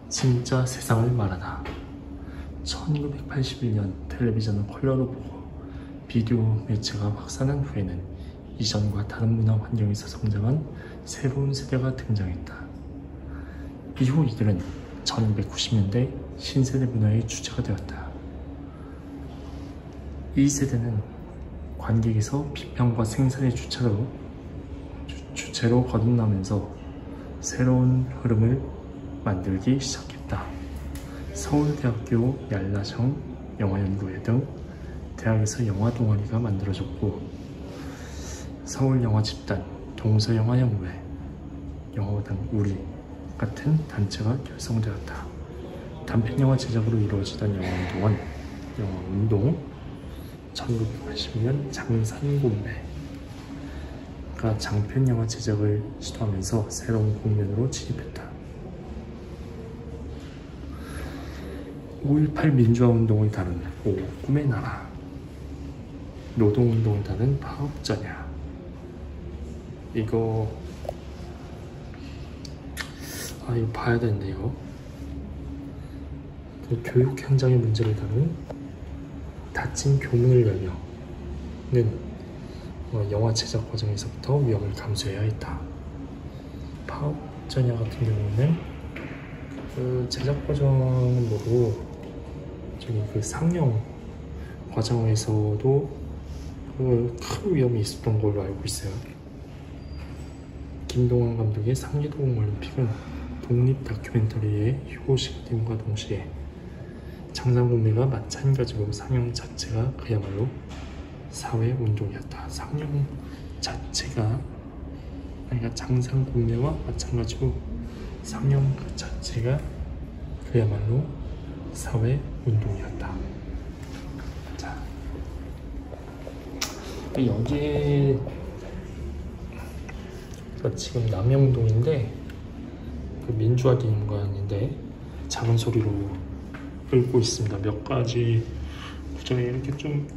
진짜 세상을 말하다. 1981년 텔레비전을 컬러로 보고 비디오 매체가 확산한 후에는 이전과 다른 문화 환경에서 성장한 새로운 세대가 등장했다. 이후 이들은 1990년대 신세대 문화의 주체가 되었다. 이 세대는 관객에서 비평과 생산의 주체로 거듭나면서 새로운 흐름을 만들기 시작했다. 서울대학교 얄라정 영화연구회 등 대학에서 영화 동아리가 만들어졌고, 서울영화집단, 동서영화연구회, 영화당 우리 같은 단체가 결성되었다. 단편영화 제작으로 이루어지던 영화운동 1980년 장산곰매가 장편영화 제작을 시도하면서 새로운 국면으로 진입했다. 5.18 민주화운동을 다룬 꿈의 나라, 노동운동을 다룬 파업전야. 이거 봐야 되는데, 이거 교육 현장의 문제를 다룬 닫힌 교문을 열며는 영화 제작 과정에서부터 위험을 감수해야 했다. 파업전야 같은 경우는 제작 과정은 모르고 상영 과정에서도 큰 위험이 있었던 걸로 알고 있어요. 김동완 감독의 상계동 올림픽은 독립 다큐멘터리의 효시가 됨과 동시에 장산곰매가 마찬가지로 상영 자체가 그야말로 사회운동이었다. 상영 자체가, 그러니까 장산곰매와 마찬가지로 상영 그 자체가 그야말로 사회운동이었다. 자, 여기에 지금 남영동인데 그 민주화기념관인데 작은 소리로 읽고 있습니다. 몇 가지 구정에 이렇게 좀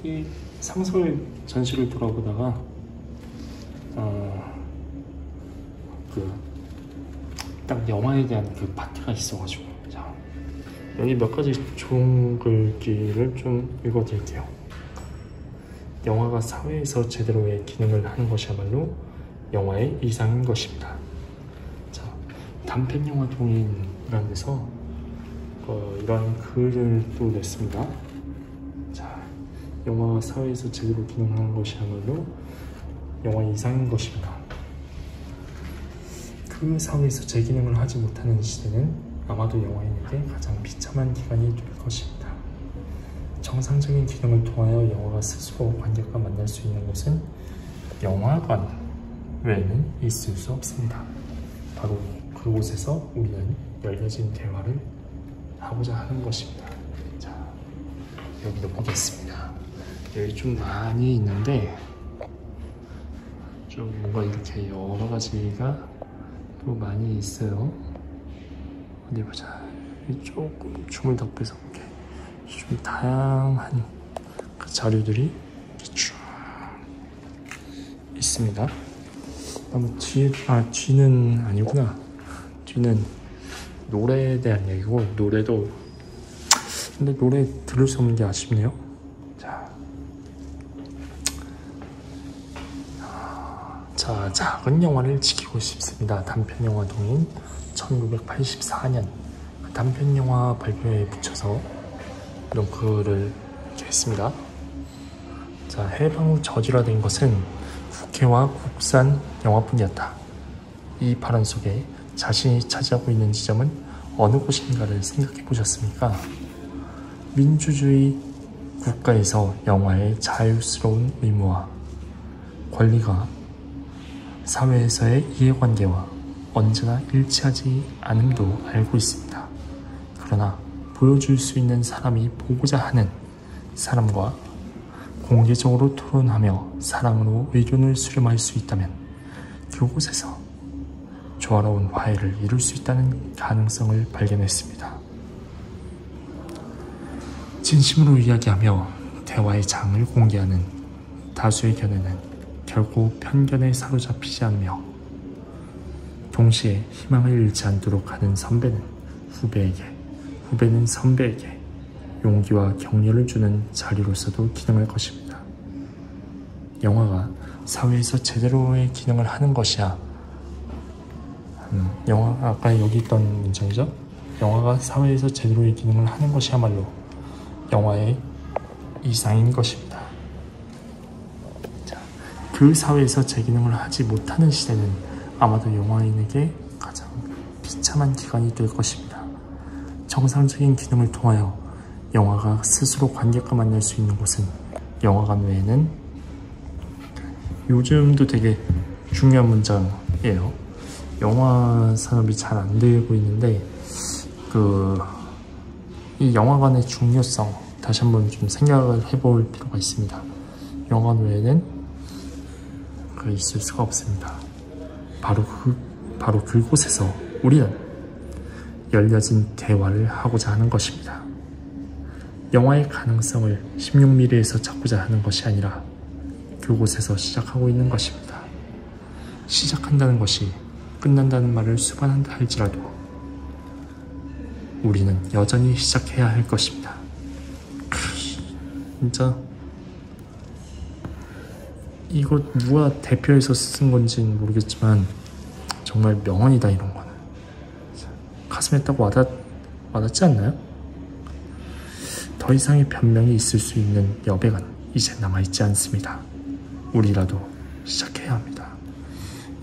이 상설 전시를 돌아보다가 딱 영화에 대한 그 파트가 있어가지고, 자, 여기 몇 가지 좋은 글귀를 좀 읽어드릴게요. 영화가 사회에서 제대로의 기능을 하는 것이야말로 영화의 이상인 것입니다. 자, 단편영화 동인이라는 데서 이런 글을 또 냈습니다. 자, 영화가 사회에서 제대로 기능하는 것이야말로 영화의 이상인 것입니다. 그 사회에서 제 기능을 하지 못하는 시대는 아마도 영화인에게 가장 비참한 기간이 될 것입니다. 정상적인 기능을 통하여 영화가 스스로 관객과 만날 수 있는 곳은 영화관 외에는 있을 수 없습니다. 바로 그곳에서 우리는 열려진 대화를 하고자 하는 것입니다. 자, 여기도 보겠습니다. 여기 좀 많이 있는데 좀 뭔가 이렇게 여러 가지가 또 많이 있어요. 어디 보자. 조금 줌을 더 빼서 볼게. 좀 다양한 그 자료들이 쭉 있습니다. 그다음에 뒤는 아니구나. 뒤는 노래에 대한 얘기고, 노래도 근데 노래 들을 수 없는 게 아쉽네요. 자, 작은 영화를 지키고 싶습니다. 단편영화 동인 1984년 단편영화 발표회에 붙여서 이런 글을 했습니다. 자, 해방 후 저질화된 것은 국회와 국산 영화뿐이었다. 이 발언 속에 자신이 차지하고 있는 지점은 어느 곳인가를 생각해 보셨습니까? 민주주의 국가에서 영화의 자유스러운 의무와 권리가 사회에서의 이해관계와 언제나 일치하지 않음도 알고 있습니다. 그러나 보여줄 수 있는 사람이 보고자 하는 사람과 공개적으로 토론하며 사랑으로 의견을 수렴할 수 있다면 그곳에서 조화로운 화해를 이룰 수 있다는 가능성을 발견했습니다. 진심으로 이야기하며 대화의 장을 공개하는 다수의 견해는 결코 편견에 사로잡히지 않으며 동시에 희망을 잃지 않도록 하는 선배는 후배에게, 후배는 선배에게 용기와 격려를 주는 자리로서도 기능할 것입니다. 영화가 사회에서 제대로의 기능을 하는 것이야. 아까 여기 있던 문장이죠. 영화가 사회에서 제대로의 기능을 하는 것이야말로 영화의 이상인 것입니다. 자, 그 사회에서 제 기능을 하지 못하는 시대는 아마도 영화인에게 가장 비참한 기간이 될 것입니다. 정상적인 기능을 통하여 영화가 스스로 관객과 만날 수 있는 곳은 영화관 외에는, 요즘도 되게 중요한 문장이에요. 영화 산업이 잘 안 되고 있는데 이 영화관의 중요성 다시 한번 좀 생각을 해볼 필요가 있습니다. 영화관 외에는 있을 수가 없습니다. 바로 그곳에서 우리는 열려진 대화를 하고자 하는 것입니다. 영화의 가능성을 16mm에서 찾고자 하는 것이 아니라 그곳에서 시작하고 있는 것입니다. 시작한다는 것이 끝난다는 말을 수반한다 할지라도 우리는 여전히 시작해야 할 것입니다. 진짜 이거 누가 대표해서 쓴 건지는 모르겠지만 정말 명언이다. 이런 거는 가슴에 딱 와닿지 않나요? 더 이상의 변명이 있을 수 있는 여백은 이제 남아있지 않습니다. 우리라도 시작해야 합니다.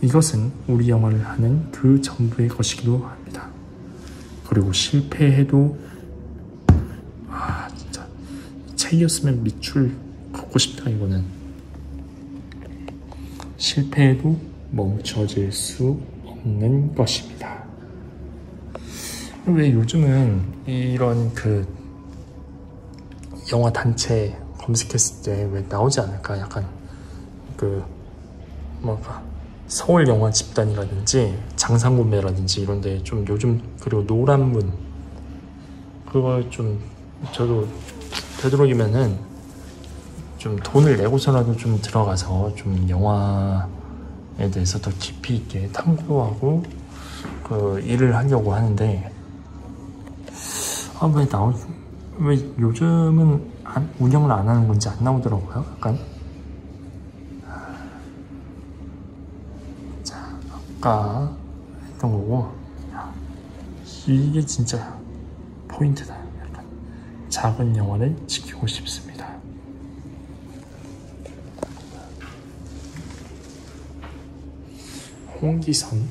이것은 우리 영화를 하는 그 전부의 것이기도 합니다. 그리고 실패해도 진짜 책이었으면 밑줄 긋고 싶다. 이거는 실패해도 멈춰질 수 없는 것입니다. 왜 요즘은 이런 영화 단체 검색했을 때 왜 나오지 않을까? 약간 서울 영화 집단이라든지 장상구매라든지 이런데 좀 요즘, 그리고 노란문, 그걸 좀 저도 되도록이면은 좀 돈을 내고서라도 좀 들어가서 좀 영화에 대해서 더 깊이 있게 탐구하고 일을 하려고 하는데 왜 요즘은 운영을 안 하는 건지 안 나오더라고요. 약간 아까 했던 거고, 이게 진짜 포인트다. 약간 작은 영화를 지키고 싶습니다. 홍기선,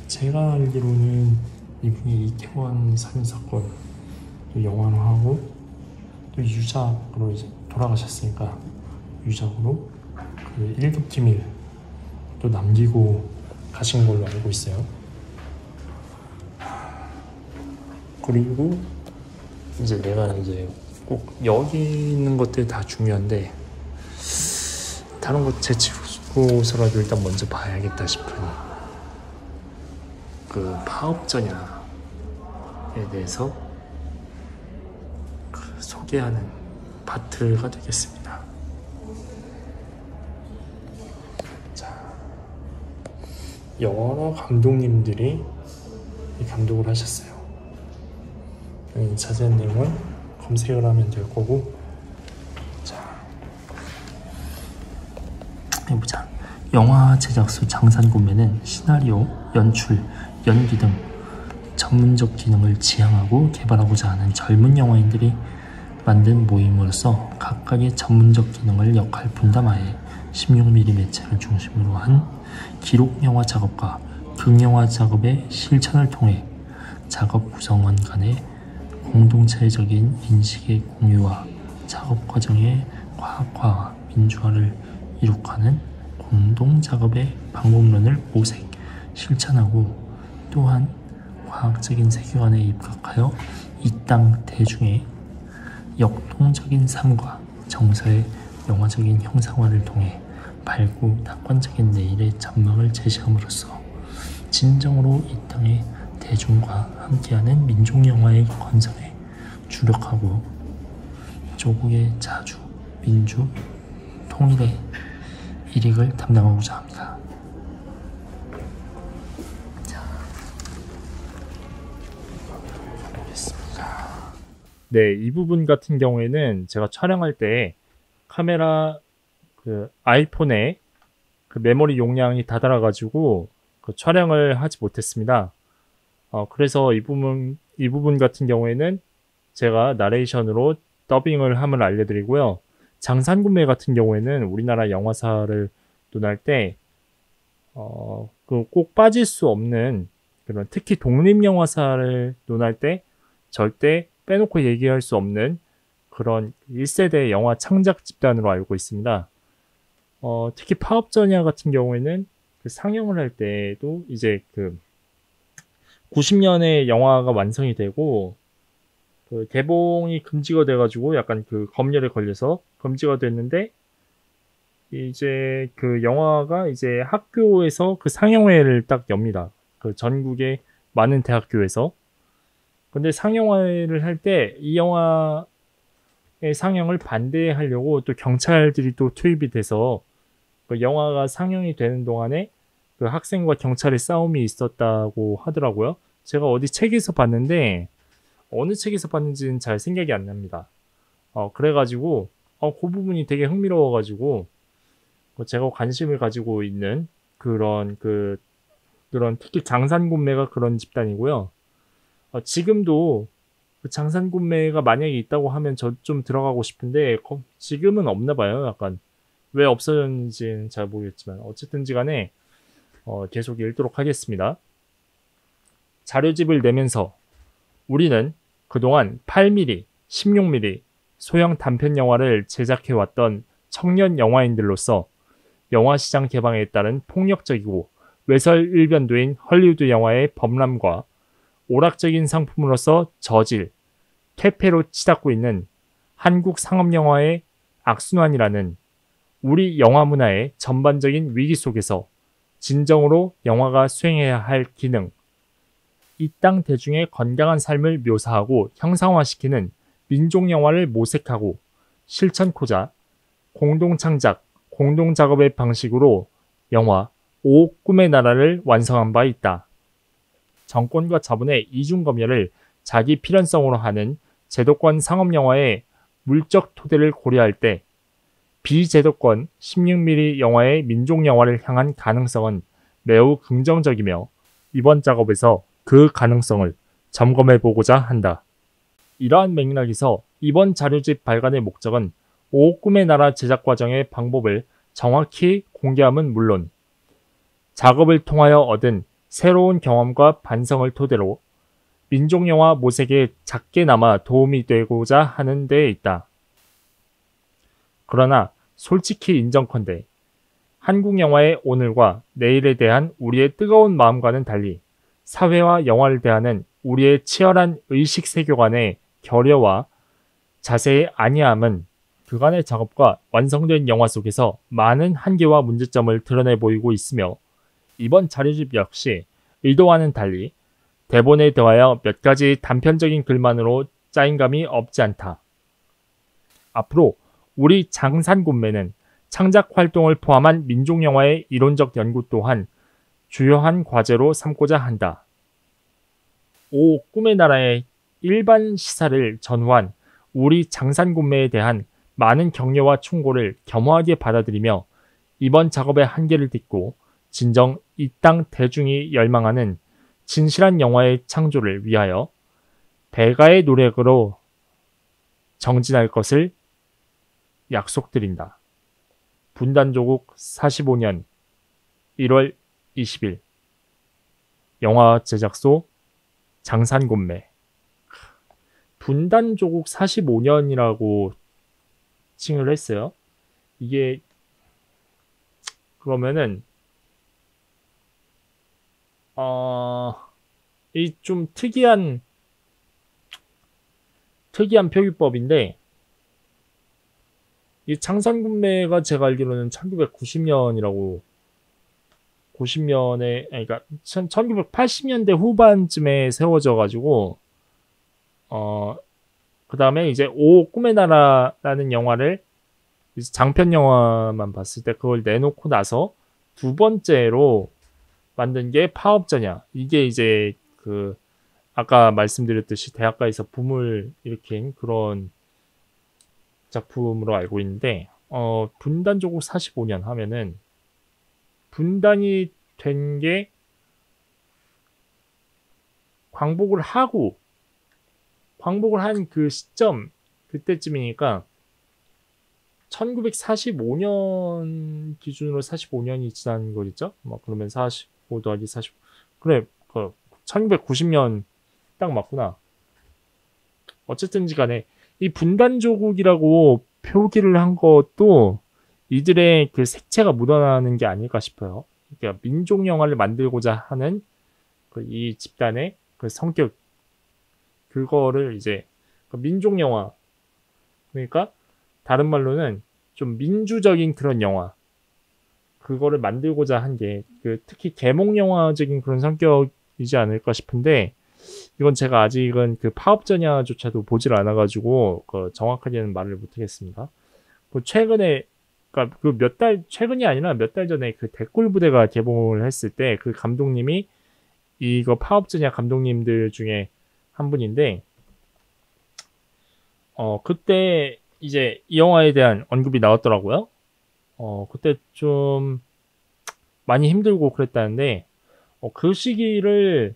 제가 알기로는 이분이 이태원 살인사건 영화화하고 또 유작으로 이제 돌아가셨으니까 유작으로 1급 기밀 또 남기고 가신 걸로 알고 있어요. 그리고 이제 내가 꼭 여기 있는 것들 다 중요한데 다른 것 제치고서라도 일단 먼저 봐야겠다 싶은 파업 전야에 대해서 소개하는 파트가 되겠습니다. 여러 감독님들이 감독을 하셨어요. 자세한 내용은 검색을 하면 될 거고, 해보자. 영화 제작소 장산구매는 시나리오, 연출, 연기 등 전문적 기능을 지향하고 개발하고자 하는 젊은 영화인들이 만든 모임으로서 각각의 전문적 기능을 역할 분담하에 16mm 매체를 중심으로 한 기록영화 작업과 극영화 작업의 실천을 통해 작업 구성원 간의 공동체적인 인식의 공유와 작업 과정의 과학화와 민주화를 이룩하는 공동작업의 방법론을 모색, 실천하고, 또한 과학적인 세계관에 입각하여 이 땅 대중의 역동적인 삶과 정서의 영화적인 형상화를 통해 밝고 낙관적인 내일의 전망을 제시함으로써 진정으로 이 땅의 대중과 함께하는 민족영화의 건설에 주력하고 조국의 자주, 민주, 통일의 일익을 담당하고자 합니다. 네, 이 부분 같은 경우에는 제가 촬영할 때 카메라 그 아이폰에 그 메모리 용량이 다 달아가지고 그 촬영을 하지 못했습니다. 그래서 이 부분 같은 경우에는 제가 나레이션으로 더빙을 함을 알려드리고요. 장산군매 같은 경우에는 우리나라 영화사를 논할 때, 그 꼭 빠질 수 없는 그런 특히 독립영화사를 논할 때 절대 빼놓고 얘기할 수 없는 그런 1세대 영화 창작 집단으로 알고 있습니다. 특히 파업전야 같은 경우에는 그 상영을 할 때도 이제 그 90년에 영화가 완성이 되고 그 개봉이 금지가 돼가지고 약간 그 검열에 걸려서 금지가 됐는데 이제 그 영화가 이제 학교에서 그 상영회를 딱 엽니다. 그 전국의 많은 대학교에서. 근데 상영회를 할 때 이 영화의 상영을 반대하려고 또 경찰들이 또 투입이 돼서 그 영화가 상영이 되는 동안에 그 학생과 경찰의 싸움이 있었다고 하더라고요. 제가 어디 책에서 봤는데 어느 책에서 봤는지는 잘 생각이 안 납니다. 그래가지고 그 부분이 되게 흥미로워가지고 제가 관심을 가지고 있는 그런 특히 장산군매가 그런 집단이고요. 지금도 그 장산군매가 만약에 있다고 하면 저 좀 들어가고 싶은데 지금은 없나 봐요. 약간 왜 없어졌는지는 잘 모르겠지만 어쨌든지 간에 계속 읽도록 하겠습니다. 자료집을 내면서 우리는 그동안 8mm, 16mm 소형 단편 영화를 제작해왔던 청년 영화인들로서 영화시장 개방에 따른 폭력적이고 외설일변도인 헐리우드 영화의 범람과 오락적인 상품으로서 저질, 퇴폐로 치닫고 있는 한국 상업영화의 악순환이라는 우리 영화 문화의 전반적인 위기 속에서 진정으로 영화가 수행해야 할 기능, 이 땅 대중의 건강한 삶을 묘사하고 형상화시키는 민족영화를 모색하고 실천코자 공동창작, 공동작업의 방식으로 영화 오 꿈의 나라를 완성한 바 있다. 정권과 자본의 이중검열을 자기 필연성으로 하는 제도권 상업영화의 물적 토대를 고려할 때 비제도권 16mm 영화의 민족영화를 향한 가능성은 매우 긍정적이며 이번 작업에서 그 가능성을 점검해보고자 한다. 이러한 맥락에서 이번 자료집 발간의 목적은 오 꿈의 나라 제작 과정의 방법을 정확히 공개함은 물론 작업을 통하여 얻은 새로운 경험과 반성을 토대로 민족영화 모색에 작게나마 도움이 되고자 하는 데 있다. 그러나 솔직히 인정컨대 한국 영화의 오늘과 내일에 대한 우리의 뜨거운 마음과는 달리 사회와 영화를 대하는 우리의 치열한 의식 세계관의 결여와 자세의 아니함은 그간의 작업과 완성된 영화 속에서 많은 한계와 문제점을 드러내 보이고 있으며 이번 자료집 역시 의도와는 달리 대본에 더하여 몇 가지 단편적인 글만으로 짜인 감이 없지 않다. 앞으로 우리 장산군매는 창작 활동을 포함한 민족영화의 이론적 연구 또한 주요한 과제로 삼고자 한다. 오 꿈의 나라의 일반 시사를 전후한 우리 장산군매에 대한 많은 격려와 충고를 겸허하게 받아들이며 이번 작업의 한계를 딛고 진정 이 땅 대중이 열망하는 진실한 영화의 창조를 위하여 대가의 노력으로 정진할 것을 약속드린다. 분단조국 45년 1월 20일 영화 제작소 장산군매. 분단조국 45년이라고 칭을 했어요. 이게 그러면은 이 좀 특이한 표기법인데 이 장산군매가 제가 알기로는 1990년이라고 90년에 그러니까 1980년대 후반쯤에 세워져 가지고 그 다음에 이제 오 꿈의 나라라는 영화를 이제 장편 영화만 봤을 때 그걸 내놓고 나서 두 번째로 만든 게 파업전야. 이게 이제 그 아까 말씀드렸듯이 대학가에서 붐을 일으킨 그런 작품으로 알고 있는데, 분단조국 45년 하면은 분단이 된 게 광복을 한 그 시점, 그때쯤이니까 1945년 기준으로 45년이 지난 거겠죠? 그러면 45 더하기 45. 그래, 1990년 딱 맞구나. 어쨌든지 간에 이 분단조국이라고 표기를 한 것도 이들의 그 색채가 묻어나는 게 아닐까 싶어요. 그러니까 민족 영화를 만들고자 하는 이 집단의 그 성격, 그거를 이제 민족 영화, 그러니까 다른 말로는 좀 민주적인 그런 영화, 그거를 만들고자 한 게 특히 계몽 영화적인 그런 성격이지 않을까 싶은데, 이건 제가 아직은 그 파업전야조차도 보질 않아가지고 정확하게는 말을 못하겠습니다. 최근에, 그러니까 최근이 아니라 몇 달 전에 그 댓글 부대가 개봉을 했을 때 그 감독님이 이거 파업전야 감독님들 중에 한 분인데, 그때 이제 이 영화에 대한 언급이 나왔더라고요. 그때 좀 많이 힘들고 그랬다는데, 그 시기를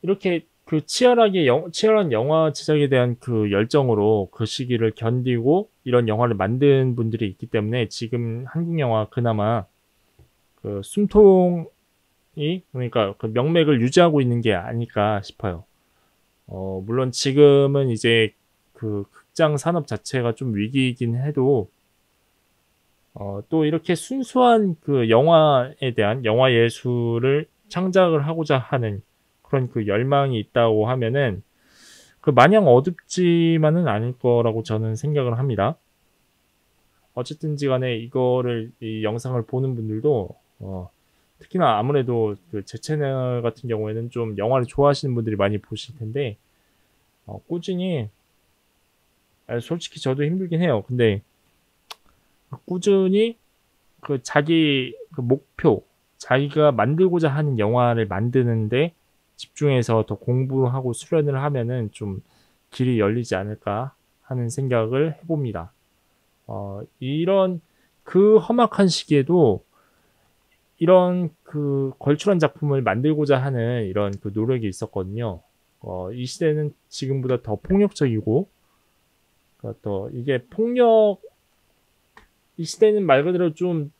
이렇게 그 치열한 영화 제작에 대한 그 열정으로 그 시기를 견디고 이런 영화를 만든 분들이 있기 때문에 지금 한국 영화 그나마 그 숨통이, 그러니까 그 명맥을 유지하고 있는 게 아닐까 싶어요. 물론 지금은 이제 그 극장 산업 자체가 좀 위기이긴 해도 또 이렇게 순수한 그 영화에 대한 영화 예술을 창작을 하고자 하는 그런 그 열망이 있다고 하면은 그 마냥 어둡지만은 않을 거라고 저는 생각을 합니다. 어쨌든지 간에 이 영상을 보는 분들도 특히나 아무래도 제 채널 같은 경우에는 좀 영화를 좋아하시는 분들이 많이 보실 텐데, 꾸준히, 솔직히 저도 힘들긴 해요. 근데 꾸준히 자기 목표, 자기가 만들고자 하는 영화를 만드는데 집중해서 더 공부하고 수련을 하면은 좀 길이 열리지 않을까 하는 생각을 해봅니다. 이런 그 험악한 시기에도 이런 그 걸출한 작품을 만들고자 하는 이런 그 노력이 있었거든요. 이 시대는 지금보다 더 폭력적이고, 또 이게 이 시대는 말 그대로 좀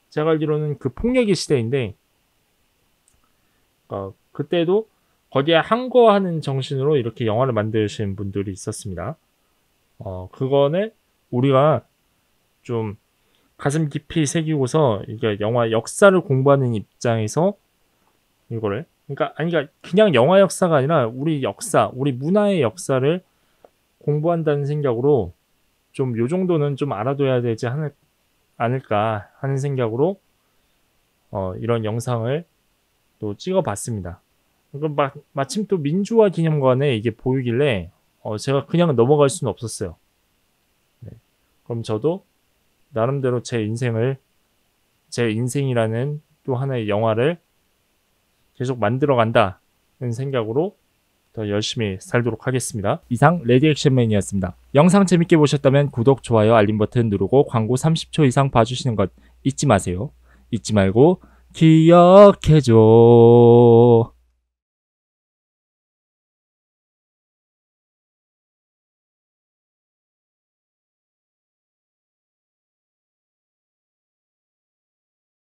제가 알기로는 그 폭력의 시대인데, 그때도 거기에 항거하는 정신으로 이렇게 영화를 만드신 분들이 있었습니다. 그거는 우리가 좀 가슴 깊이 새기고서 이게 영화 역사를 공부하는 입장에서 이거를, 그러니까 그냥 영화 역사가 아니라 우리 역사, 우리 문화의 역사를 공부한다는 생각으로 좀 요 정도는 좀 알아둬야 되지 않을까 하는 생각으로 이런 영상을 또 찍어봤습니다. 마침 또 민주화 기념관에 이게 보이길래 제가 그냥 넘어갈 수는 없었어요. 네. 그럼 저도 나름대로 제 인생이라는 또 하나의 영화를 계속 만들어 간다는 생각으로 더 열심히 살도록 하겠습니다. 이상 레디액션맨이었습니다. 영상 재밌게 보셨다면 구독, 좋아요, 알림 버튼 누르고 광고 30초 이상 봐주시는 것 잊지 마세요. 잊지 말고 기억해줘.